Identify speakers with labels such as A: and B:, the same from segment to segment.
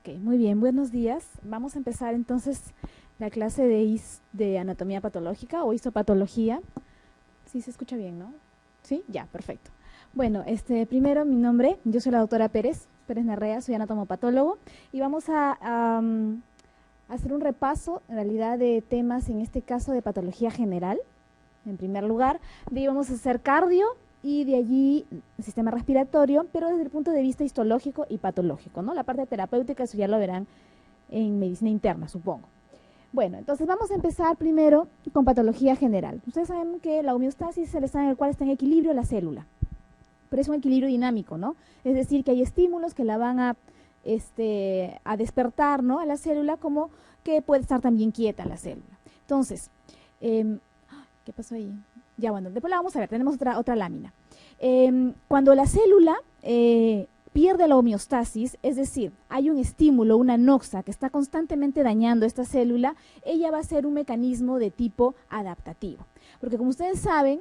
A: Ok, muy bien, buenos días. Vamos a empezar entonces la clase de anatomía patológica o histopatología. Sí, se escucha bien, ¿no? Sí, ya, perfecto. Bueno, primero mi nombre, yo soy la doctora Pérez Narrea, soy anatomopatólogo y vamos a hacer un repaso en realidad de temas, en este caso de patología general. En primer lugar, de ahí vamos a hacer cardio y de allí sistema respiratorio, pero desde el punto de vista histológico y patológico, ¿no? La parte terapéutica, eso ya lo verán en medicina interna, supongo. Bueno, entonces vamos a empezar primero con patología general. Ustedes saben que la homeostasis es el estado en el cual está en equilibrio la célula, pero es un equilibrio dinámico, ¿no? Es decir, que hay estímulos que la van a despertar, ¿no?, a la célula, como que puede estar también quieta la célula. Entonces, ¿qué pasó ahí? Ya, bueno, después la vamos a ver, tenemos otra lámina. Cuando la célula pierde la homeostasis, es decir, hay un estímulo, una noxa que está constantemente dañando esta célula, ella va a ser un mecanismo de tipo adaptativo. Porque como ustedes saben,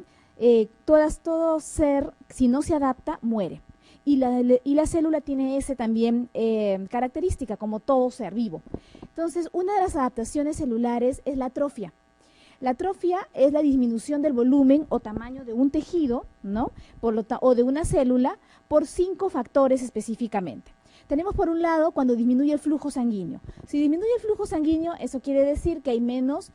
A: todo ser, si no se adapta, muere. Y la célula tiene esa también característica, como todo ser vivo. Entonces, una de las adaptaciones celulares es la atrofia. La atrofia es la disminución del volumen o tamaño de un tejido, ¿no?, o de una célula por 5 factores específicamente. Tenemos por un lado cuando disminuye el flujo sanguíneo. Si disminuye el flujo sanguíneo, eso quiere decir que hay menos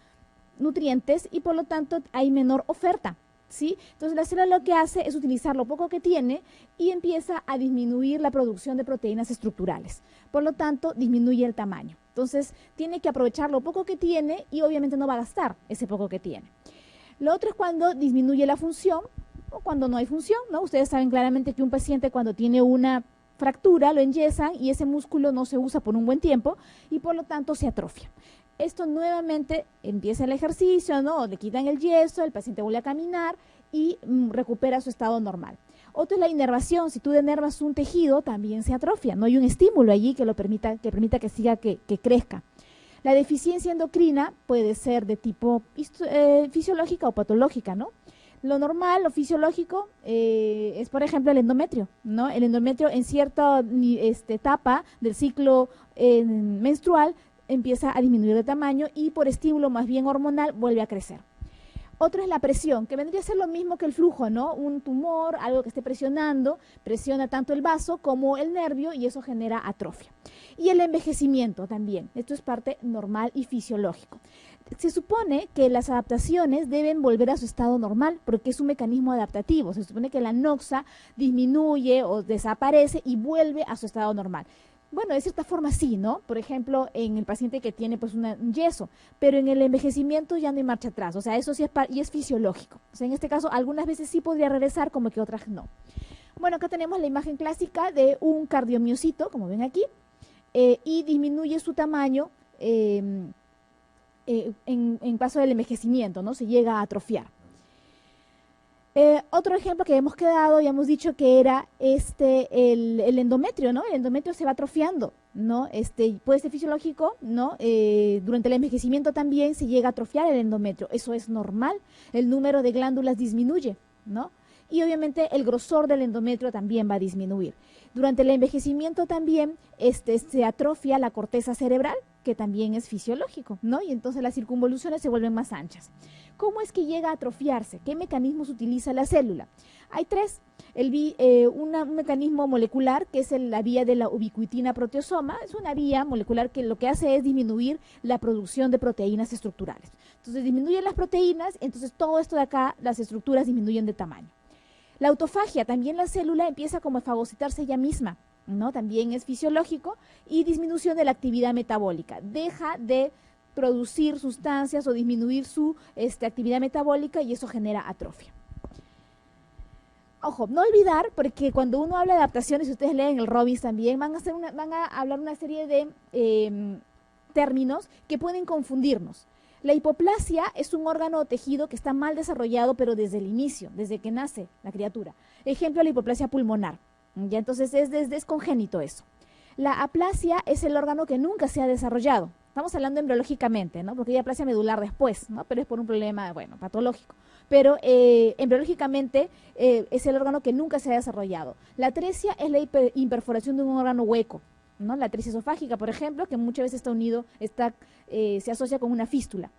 A: nutrientes y por lo tanto hay menor oferta, ¿sí? Entonces la célula lo que hace es utilizar lo poco que tiene y empieza a disminuir la producción de proteínas estructurales. Por lo tanto, disminuye el tamaño. Entonces, tiene que aprovechar lo poco que tiene y obviamente no va a gastar ese poco que tiene. Lo otro es cuando disminuye la función o cuando no hay función, ¿no? Ustedes saben claramente que un paciente cuando tiene una fractura lo enyesan y ese músculo no se usa por un buen tiempo y por lo tanto se atrofia. Esto nuevamente empieza el ejercicio, ¿no? Le quitan el yeso, el paciente vuelve a caminar y recupera su estado normal. Otro es la inervación. Si tú denervas un tejido, también se atrofia. No hay un estímulo allí que permita que siga, que crezca. La deficiencia endocrina puede ser de tipo fisiológica o patológica, ¿no? Lo normal, lo fisiológico, es por ejemplo el endometrio, ¿no? El endometrio en cierta etapa del ciclo menstrual empieza a disminuir de tamaño y por estímulo más bien hormonal vuelve a crecer. Otro es la presión, que vendría a ser lo mismo que el flujo, ¿no? Un tumor, algo que esté presionando, presiona tanto el vaso como el nervio y eso genera atrofia. Y el envejecimiento también, esto es parte normal y fisiológico. Se supone que las adaptaciones deben volver a su estado normal porque es un mecanismo adaptativo. Se supone que la noxa disminuye o desaparece y vuelve a su estado normal. Bueno, de cierta forma sí, ¿no? Por ejemplo, en el paciente que tiene pues un yeso, pero en el envejecimiento ya no hay marcha atrás, o sea, eso sí es fisiológico. O sea, en este caso, algunas veces sí podría regresar, como que otras no. Bueno, acá tenemos la imagen clásica de un cardiomiocito, como ven aquí, y disminuye su tamaño en paso del envejecimiento, ¿no? Se llega a atrofiar. Otro ejemplo que hemos quedado y hemos dicho que era el endometrio, ¿no? El endometrio se va atrofiando, ¿no? Puede ser fisiológico, ¿no? Durante el envejecimiento también se llega a atrofiar el endometrio. Eso es normal. El número de glándulas disminuye, ¿no? Y obviamente el grosor del endometrio también va a disminuir. Durante el envejecimiento también se atrofia la corteza cerebral, que también es fisiológico, ¿no? Y entonces las circunvoluciones se vuelven más anchas. ¿Cómo es que llega a atrofiarse? ¿Qué mecanismos utiliza la célula? Hay 3. Un mecanismo molecular que es la vía de la ubiquitina proteasoma. Es una vía molecular que lo que hace es disminuir la producción de proteínas estructurales. Entonces disminuyen las proteínas, entonces todo esto de acá, las estructuras disminuyen de tamaño. La autofagia, también la célula empieza como a fagocitarse ella misma, ¿no? También es fisiológico y disminución de la actividad metabólica. Deja de producir sustancias o disminuir su actividad metabólica y eso genera atrofia. Ojo, no olvidar, porque cuando uno habla de adaptaciones, si ustedes leen el Robbins también, van a hablar una serie de términos que pueden confundirnos. La hipoplasia es un órgano o tejido que está mal desarrollado, pero desde el inicio, desde que nace la criatura. Ejemplo, la hipoplasia pulmonar. Ya entonces es congénito eso. La aplasia es el órgano que nunca se ha desarrollado. Estamos hablando embriológicamente, ¿no? Porque hay aplasia medular después, ¿no? Pero es por un problema, bueno, patológico. Pero embriológicamente es el órgano que nunca se ha desarrollado. La atresia es la imperforación de un órgano hueco. ¿no? La tritis esofágica, por ejemplo, que muchas veces está unido, se asocia con una fístula.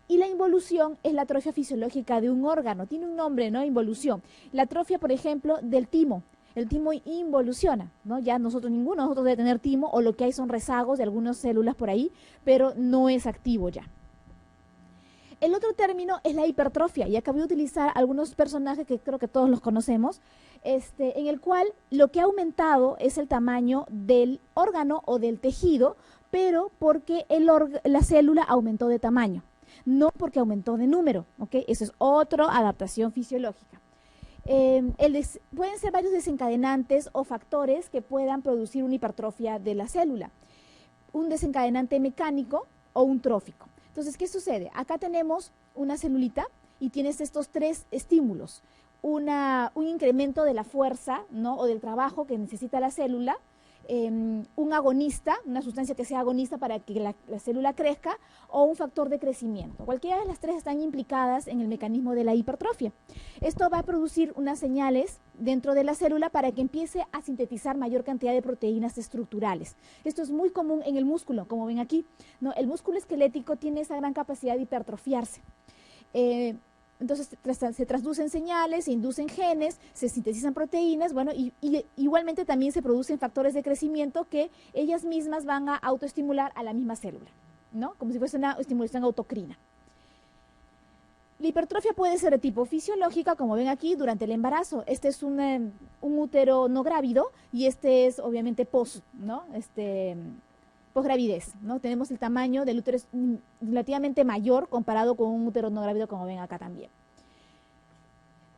A: Y la involución es la atrofia fisiológica de un órgano, tiene un nombre, ¿no? Involución. La atrofia, por ejemplo, del timo. El timo involuciona, ¿no? Ya ninguno de nosotros debe tener timo, o lo que hay son rezagos de algunas células por ahí, pero no es activo ya. El otro término es la hipertrofia, y acá voy a utilizar algunos personajes que creo que todos los conocemos, en el cual lo que ha aumentado es el tamaño del órgano o del tejido, pero porque la célula aumentó de tamaño, no porque aumentó de número, ¿ok? Eso es otra adaptación fisiológica. Pueden ser varios desencadenantes o factores que puedan producir una hipertrofia de la célula. Un desencadenante mecánico o un trófico. Entonces, ¿qué sucede? Acá tenemos una celulita y tienes estos tres estímulos. Un incremento de la fuerza, ¿no? O del trabajo que necesita la célula, un agonista, una sustancia que sea agonista para que la célula crezca, o un factor de crecimiento. Cualquiera de las tres están implicadas en el mecanismo de la hipertrofia. Esto va a producir unas señales dentro de la célula para que empiece a sintetizar mayor cantidad de proteínas estructurales. Esto es muy común en el músculo, como ven aquí, ¿no? El músculo esquelético tiene esa gran capacidad de hipertrofiarse. Entonces se traducen señales, se inducen genes, se sintetizan proteínas, bueno, y igualmente también se producen factores de crecimiento que ellas mismas van a autoestimular a la misma célula, ¿no? Como si fuese una estimulación autocrina. La hipertrofia puede ser de tipo fisiológica, como ven aquí, durante el embarazo. Este es un útero no grávido y este es obviamente ¿no? Posgravidez, ¿no? Tenemos el tamaño del útero relativamente mayor comparado con un útero no grávido, como ven acá también.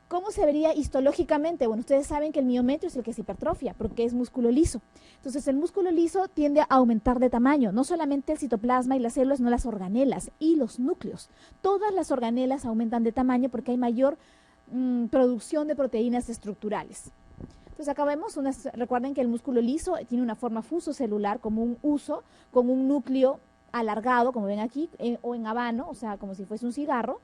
A: ¿Cómo se vería histológicamente? Bueno, ustedes saben que el miometrio es el que se hipertrofia, porque es músculo liso. Entonces, el músculo liso tiende a aumentar de tamaño, no solamente el citoplasma y las células, sino las organelas y los núcleos. Todas las organelas aumentan de tamaño porque hay mayor producción de proteínas estructurales. Entonces acá vemos, recuerden que el músculo liso tiene una forma fusocelular como un huso, con un núcleo alargado, como ven aquí, o en habano, o sea, como si fuese un cigarro.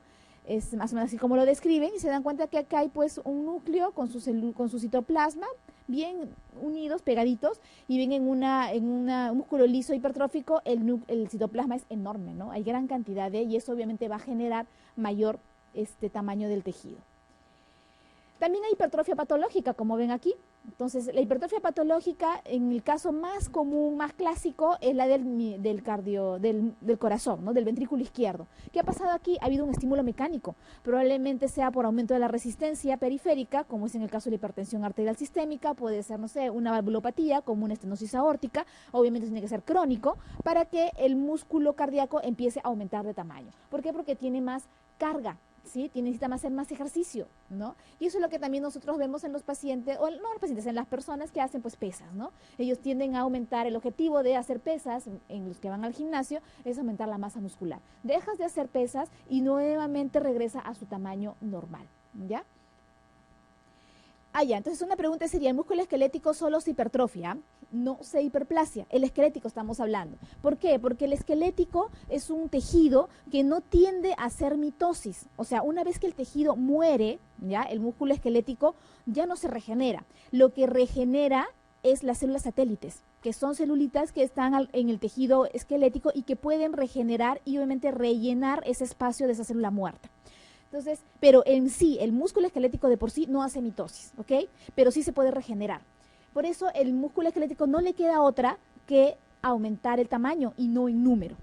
A: Es más o menos así como lo describen, y se dan cuenta que acá hay pues un núcleo con su citoplasma, bien unidos, pegaditos, y ven en un músculo liso hipertrófico, el citoplasma es enorme, ¿no? Hay gran cantidad y eso obviamente va a generar mayor tamaño del tejido. También hay hipertrofia patológica, como ven aquí. Entonces, la hipertrofia patológica, en el caso más común, más clásico, es la del corazón, ¿no? Del ventrículo izquierdo. ¿Qué ha pasado aquí? Ha habido un estímulo mecánico. Probablemente sea por aumento de la resistencia periférica, como es en el caso de la hipertensión arterial sistémica, puede ser, no sé, una valvulopatía, como una estenosis aórtica, obviamente tiene que ser crónico, para que el músculo cardíaco empiece a aumentar de tamaño. ¿Por qué? Porque tiene más carga. ¿Sí? Necesita hacer más ejercicio, ¿no? Y eso es lo que también nosotros vemos en los pacientes, o no en los pacientes, en las personas que hacen pues pesas, ¿no? Ellos tienden a aumentar, el objetivo de hacer pesas en los que van al gimnasio es aumentar la masa muscular. Dejas de hacer pesas y nuevamente regresa a su tamaño normal, ¿ya? Entonces una pregunta sería, ¿el músculo esquelético solo se hipertrofia? No se hiperplasia, el esquelético estamos hablando. ¿Por qué? Porque el esquelético es un tejido que no tiende a hacer mitosis. O sea, una vez que el tejido muere, ¿ya? El músculo esquelético ya no se regenera. Lo que regenera es las células satélites, que son celulitas que están en el tejido esquelético y que pueden regenerar y obviamente rellenar ese espacio de esa célula muerta. Entonces, pero en sí, el músculo esquelético de por sí no hace mitosis, ¿ok? Pero sí se puede regenerar. Por eso el músculo esquelético no le queda otra que aumentar el tamaño y no en número.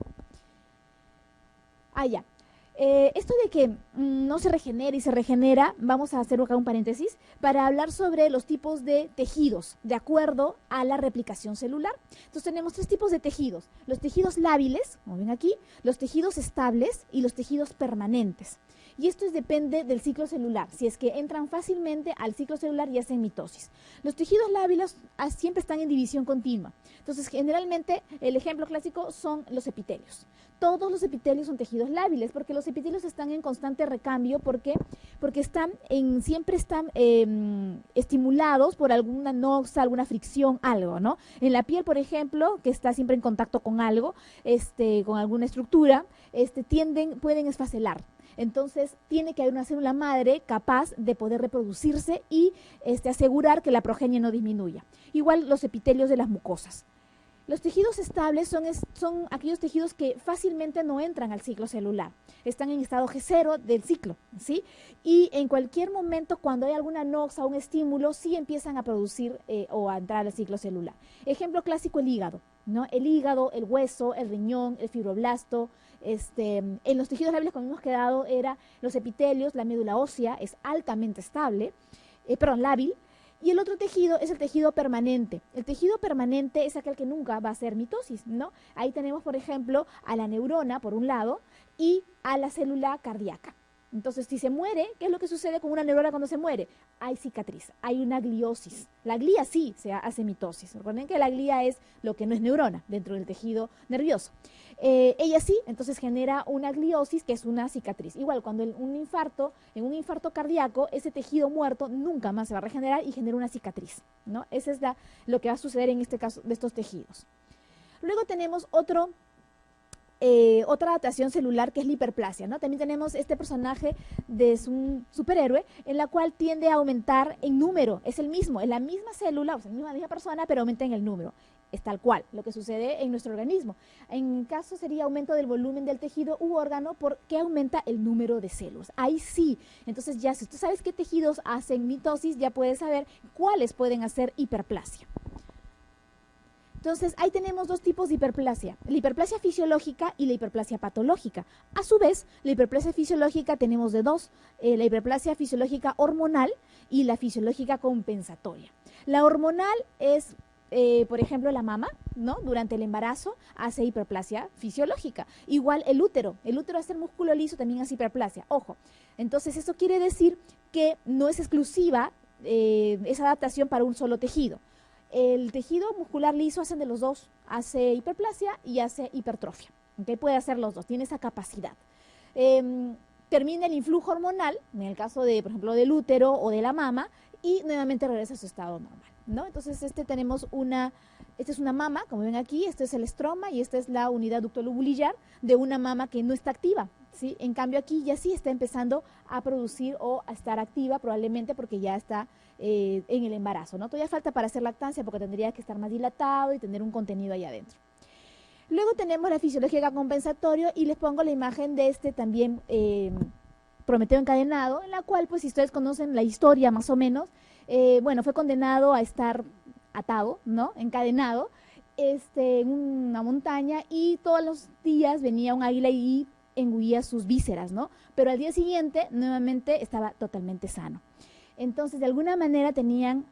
A: Esto de que no se regenera y se regenera, vamos a hacer acá un paréntesis para hablar sobre los tipos de tejidos de acuerdo a la replicación celular. Entonces tenemos tres tipos de tejidos: los tejidos lábiles, como ven aquí, los tejidos estables y los tejidos permanentes. Y esto depende del ciclo celular. Si es que entran fácilmente al ciclo celular y hacen mitosis. Los tejidos lábiles siempre están en división continua. Entonces, generalmente, el ejemplo clásico son los epitelios. Todos los epitelios son tejidos lábiles porque los epitelios están en constante recambio. ¿Por qué? Porque siempre están estimulados por alguna noxa, alguna fricción, algo, ¿no? En la piel, por ejemplo, que está siempre en contacto con algo, con alguna estructura, pueden esfacelar. Entonces, tiene que haber una célula madre capaz de poder reproducirse y asegurar que la progenie no disminuya. Igual los epitelios de las mucosas. Los tejidos estables son aquellos tejidos que fácilmente no entran al ciclo celular, están en estado G0 del ciclo, ¿sí? Y en cualquier momento, cuando hay alguna noxa o un estímulo, sí empiezan a producir o a entrar al ciclo celular. Ejemplo clásico, el hígado, ¿no? El hígado, el hueso, el riñón, el fibroblasto. En los tejidos labiales, como hemos quedado, era los epitelios, la médula ósea es altamente estable, lábil. Y el otro tejido es el tejido permanente. El tejido permanente es aquel que nunca va a hacer mitosis, ¿no? Ahí tenemos, por ejemplo, a la neurona, por un lado, y a la célula cardíaca. Entonces, si se muere, ¿qué es lo que sucede con una neurona cuando se muere? Hay cicatriz, hay una gliosis. La glía sí se hace mitosis. Recuerden que la glía es lo que no es neurona dentro del tejido nervioso. Ella sí, entonces genera una gliosis, que es una cicatriz. Igual, cuando en un infarto cardíaco, ese tejido muerto nunca más se va a regenerar y genera una cicatriz, ¿no? Eso es lo que va a suceder en este caso de estos tejidos. Luego tenemos otra adaptación celular, que es la hiperplasia, ¿no? También tenemos este personaje de un superhéroe en la cual tiende a aumentar en número. Es el mismo, es la misma célula, o sea, la misma persona, pero aumenta en el número. Es tal cual lo que sucede en nuestro organismo. En caso sería aumento del volumen del tejido u órgano porque aumenta el número de células. Ahí sí. Entonces ya si tú sabes qué tejidos hacen mitosis, ya puedes saber cuáles pueden hacer hiperplasia. Entonces, ahí tenemos dos tipos de hiperplasia, la hiperplasia fisiológica y la hiperplasia patológica. A su vez, la hiperplasia fisiológica tenemos de dos, la hiperplasia fisiológica hormonal y la fisiológica compensatoria. La hormonal es, por ejemplo, la mama, ¿no? Durante el embarazo hace hiperplasia fisiológica. Igual el útero hace el músculo liso, también hace hiperplasia. Ojo, entonces eso quiere decir que no es exclusiva esa adaptación para un solo tejido. El tejido muscular liso hace de los dos, hace hiperplasia y hace hipertrofia, ¿okay? Puede hacer los dos, tiene esa capacidad. Termina el influjo hormonal, en el caso de, por ejemplo, del útero o de la mama, y nuevamente regresa a su estado normal, ¿no? Entonces, esta es una mama, como ven aquí, este es el estroma y esta es la unidad ductolobulillar de una mama que no está activa, ¿sí? En cambio, aquí ya sí está empezando a producir o a estar activa, probablemente porque ya está en el embarazo, ¿no? Todavía falta para hacer lactancia porque tendría que estar más dilatado y tener un contenido ahí adentro. Luego tenemos la fisiología compensatoria y les pongo la imagen de también Prometeo encadenado, en la cual, pues, si ustedes conocen la historia más o menos, bueno, fue condenado a estar atado, ¿no? Encadenado, en una montaña, y todos los días venía un águila y engullía sus vísceras, ¿no? Pero al día siguiente, nuevamente, estaba totalmente sano. Entonces, de alguna manera tenían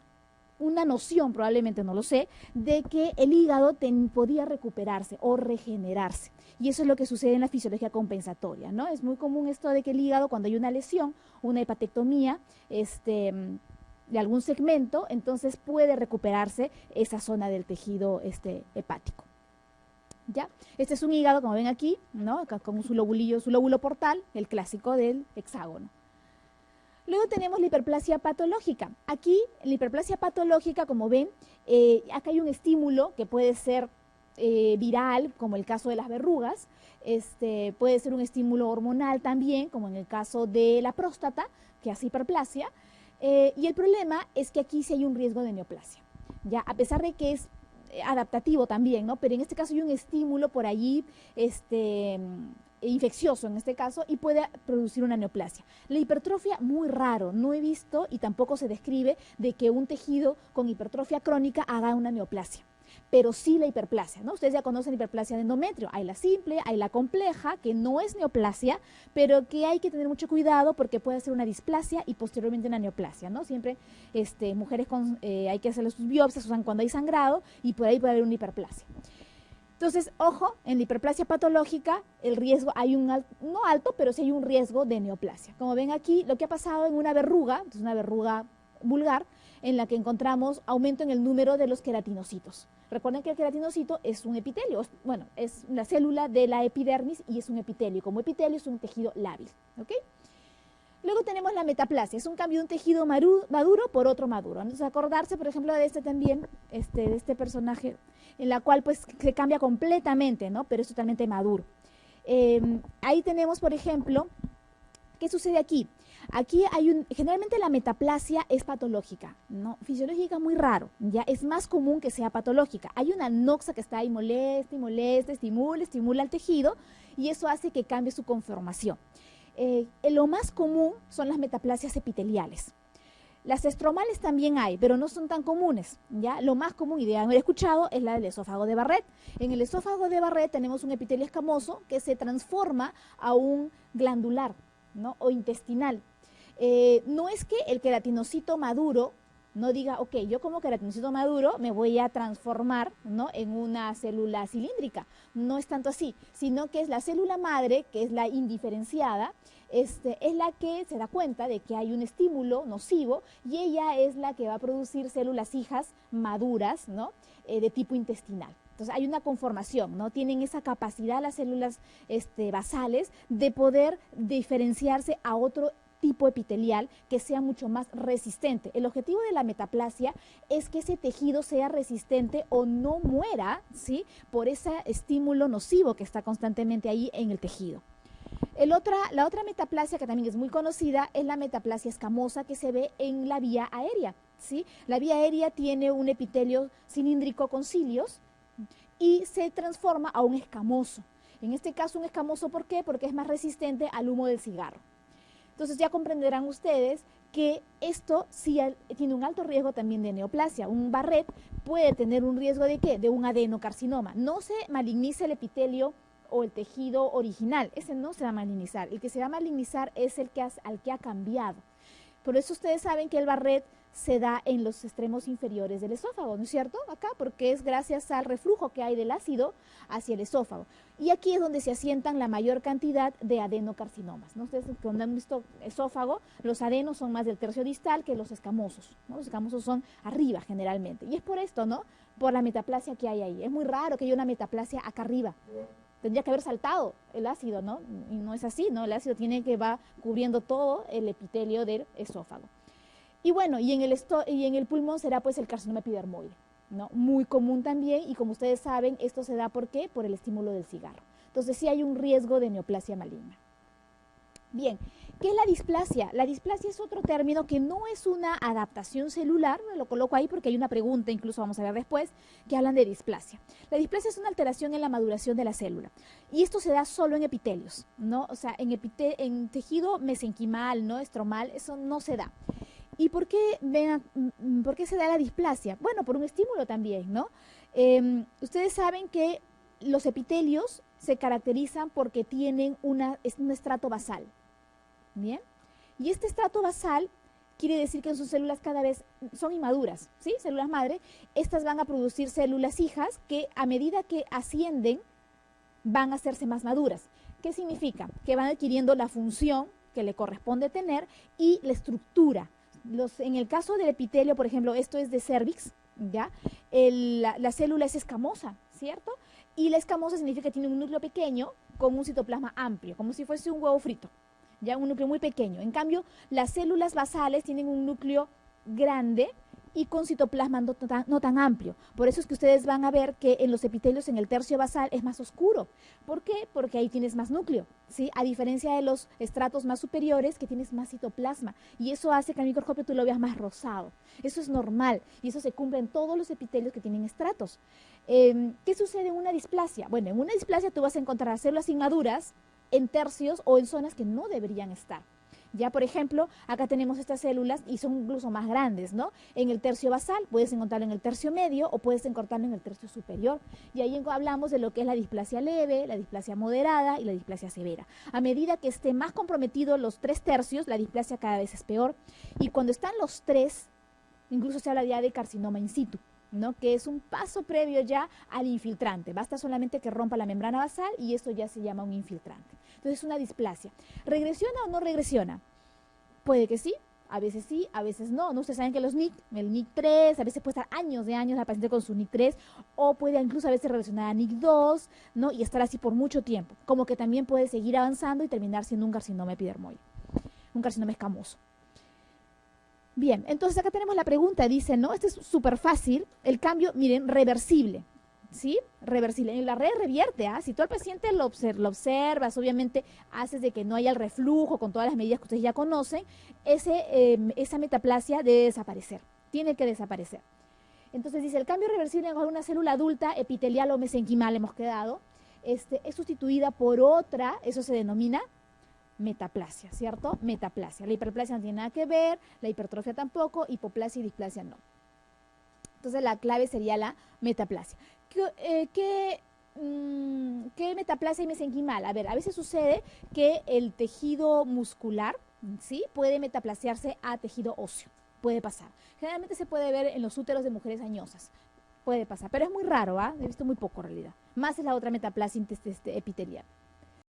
A: una noción, probablemente no lo sé, de que el hígado podía recuperarse o regenerarse. Y eso es lo que sucede en la fisiología compensatoria, ¿no? Es muy común esto de que el hígado, cuando hay una lesión, una hepatectomía, de algún segmento, entonces puede recuperarse esa zona del tejido hepático. ¿Ya? Este es un hígado, como ven aquí, ¿no? Acá con su lóbulo portal, el clásico del hexágono. Luego tenemos la hiperplasia patológica. Aquí, en la hiperplasia patológica, como ven, acá hay un estímulo que puede ser viral, como el caso de las verrugas, puede ser un estímulo hormonal también, como en el caso de la próstata, que hace hiperplasia, y el problema es que aquí sí hay un riesgo de neoplasia, ¿ya? A pesar de que es adaptativo también, ¿no? Pero en este caso hay un estímulo por allí, infeccioso en este caso, y puede producir una neoplasia. La hipertrofia, muy raro, no he visto y tampoco se describe de que un tejido con hipertrofia crónica haga una neoplasia, pero sí la hiperplasia, ¿no? Ustedes ya conocen la hiperplasia de endometrio, hay la simple, hay la compleja, que no es neoplasia, pero que hay que tener mucho cuidado porque puede ser una displasia y posteriormente una neoplasia, ¿no? Siempre mujeres hay que hacerles sus biopsias, usan cuando hay sangrado, y por ahí puede haber una hiperplasia. Entonces, ojo, en la hiperplasia patológica el riesgo no alto, pero sí hay un riesgo de neoplasia. Como ven aquí, lo que ha pasado en una verruga, entonces una verruga vulgar, en la que encontramos aumento en el número de los queratinocitos. Recuerden que el queratinocito es un epitelio, bueno, es una célula de la epidermis y es un epitelio. Como epitelio es un tejido lábil, ¿ok? Luego tenemos la metaplasia, es un cambio de un tejido maduro por otro maduro. Entonces, acordarse, por ejemplo, de también, de este personaje, en la cual pues se cambia completamente, ¿no? Pero es totalmente maduro. Ahí tenemos, por ejemplo, ¿qué sucede aquí? Aquí hay generalmente la metaplasia es patológica, ¿no? Fisiológica muy raro, ya es más común que sea patológica. Hay una noxa que está ahí molesta y molesta, estimula el tejido y eso hace que cambie su conformación. Lo más común son las metaplasias epiteliales. Las estromales también hay, pero no son tan comunes, ¿ya? Lo más común, y de haber escuchado, es la del esófago de Barrett. En el esófago de Barrett tenemos un epitelio escamoso que se transforma a un glandular, ¿no? O intestinal. No es que el queratinocito maduro no diga, ok, yo como queratinocito maduro me voy a transformar, ¿no?, en una célula cilíndrica. No es tanto así, sino que es la célula madre, que es la indiferenciada, es la que se da cuenta de que hay un estímulo nocivo y ella es la que va a producir células hijas maduras, ¿no?, de tipo intestinal. Entonces hay una conformación, ¿no? Tienen esa capacidad las células basales de poder diferenciarse a otro tipo epitelial que sea mucho más resistente. El objetivo de la metaplasia es que ese tejido sea resistente o no muera, ¿sí?, por ese estímulo nocivo que está constantemente ahí en el tejido. La otra metaplasia que también es muy conocida es la metaplasia escamosa que se ve en la vía aérea, ¿sí? La vía aérea tiene un epitelio cilíndrico con cilios y se transforma a un escamoso. En este caso un escamoso, ¿por qué? Porque es más resistente al humo del cigarro. Entonces ya comprenderán ustedes que esto sí tiene un alto riesgo también de neoplasia. Un Barrett puede tener un riesgo de ¿qué? De un adenocarcinoma. No se maligniza el epitelio o el tejido original, ese no se va a malignizar. El que se va a malignizar es al que ha cambiado. Por eso ustedes saben que el Barrett se da en los extremos inferiores del esófago, ¿no es cierto? Acá, porque es gracias al reflujo que hay del ácido hacia el esófago. Y aquí es donde se asientan la mayor cantidad de adenocarcinomas, ¿no? Ustedes cuando han visto esófago, los adenos son más del tercio distal que los escamosos, ¿no? Los escamosos son arriba generalmente. Y es por esto, ¿no? Por la metaplasia que hay ahí. Es muy raro que haya una metaplasia acá arriba. Tendría que haber saltado el ácido, ¿no? Y no es así, ¿no? El ácido va cubriendo todo el epitelio del esófago. Y bueno, y en el pulmón será pues el carcinoma epidermoide, ¿no? Muy común también, y como ustedes saben, esto se da ¿por qué? Por el estímulo del cigarro. Entonces sí hay un riesgo de neoplasia maligna. Bien, ¿qué es la displasia? La displasia es otro término que no es una adaptación celular, me lo coloco ahí porque hay una pregunta, incluso vamos a ver después, que hablan de displasia. La displasia es una alteración en la maduración de la célula, y esto se da solo en epitelios, ¿no? O sea, en tejido mesenquimal, ¿no?, estromal, eso no se da. ¿Y por qué se da la displasia? Bueno, por un estímulo también, ¿no? Ustedes saben que los epitelios se caracterizan porque tienen un estrato basal, ¿bien? Y este estrato basal quiere decir que sus células cada vez son inmaduras, ¿sí? Células madre. Estas van a producir células hijas que a medida que ascienden van a hacerse más maduras. ¿Qué significa? Que van adquiriendo la función que le corresponde tener y la estructura. En el caso del epitelio, por ejemplo, esto es de cervix, ¿ya? La célula es escamosa, ¿cierto? Y la escamosa significa que tiene un núcleo pequeño con un citoplasma amplio, como si fuese un huevo frito, ya un núcleo muy pequeño. En cambio, las células basales tienen un núcleo grande y con citoplasma no tan amplio. Por eso es que ustedes van a ver que en los epitelios en el tercio basal es más oscuro. ¿Por qué? Porque ahí tienes más núcleo, ¿sí? A diferencia de los estratos más superiores que tienes más citoplasma. Y eso hace que al microscopio tú lo veas más rosado. Eso es normal y eso se cumple en todos los epitelios que tienen estratos. ¿Qué sucede en una displasia? Bueno, en una displasia tú vas a encontrar células inmaduras en tercios o en zonas que no deberían estar. Ya, por ejemplo, acá tenemos estas células y son incluso más grandes, ¿no? En el tercio basal puedes encontrarlo en el tercio medio o puedes encontrarlo en el tercio superior. Y ahí hablamos de lo que es la displasia leve, la displasia moderada y la displasia severa. A medida que esté más comprometido los 3 tercios, la displasia cada vez es peor. Y cuando están los 3, incluso se habla ya de carcinoma in situ, ¿no? Que es un paso previo ya al infiltrante. Basta solamente que rompa la membrana basal y esto ya se llama un infiltrante. Entonces es una displasia. ¿Regresiona o no regresiona? Puede que sí, a veces no. Ustedes saben que el NIC3, a veces puede estar años la paciente con su NIC3, o puede incluso a veces regresionar a NIC2, ¿no? Y estar así por mucho tiempo. Como que también puede seguir avanzando y terminar siendo un carcinoma epidermoide, un carcinoma escamoso. Bien, entonces acá tenemos la pregunta, dice, ¿no? Este es súper fácil, el cambio, miren, reversible, ¿sí? Reversible. En la red revierte, ¿ah? Si tú al paciente lo observas, obviamente haces de que no haya el reflujo con todas las medidas que ustedes ya conocen, esa metaplasia debe desaparecer, tiene que desaparecer. Entonces dice, el cambio reversible en una célula adulta, epitelial o mesenquimal hemos quedado, es sustituida por otra, eso se denomina metaplasia, ¿cierto? Metaplasia. La hiperplasia no tiene nada que ver, la hipertrofia tampoco, hipoplasia y displasia no. Entonces la clave sería la metaplasia. ¿Qué metaplasia y mesenquimal? A ver, a veces sucede que el tejido muscular, ¿sí? Puede metaplasiarse a tejido óseo. Puede pasar. Generalmente se puede ver en los úteros de mujeres añosas. Puede pasar, pero es muy raro, ¿ah? He visto muy poco en realidad. Más es la otra metaplasia epitelial.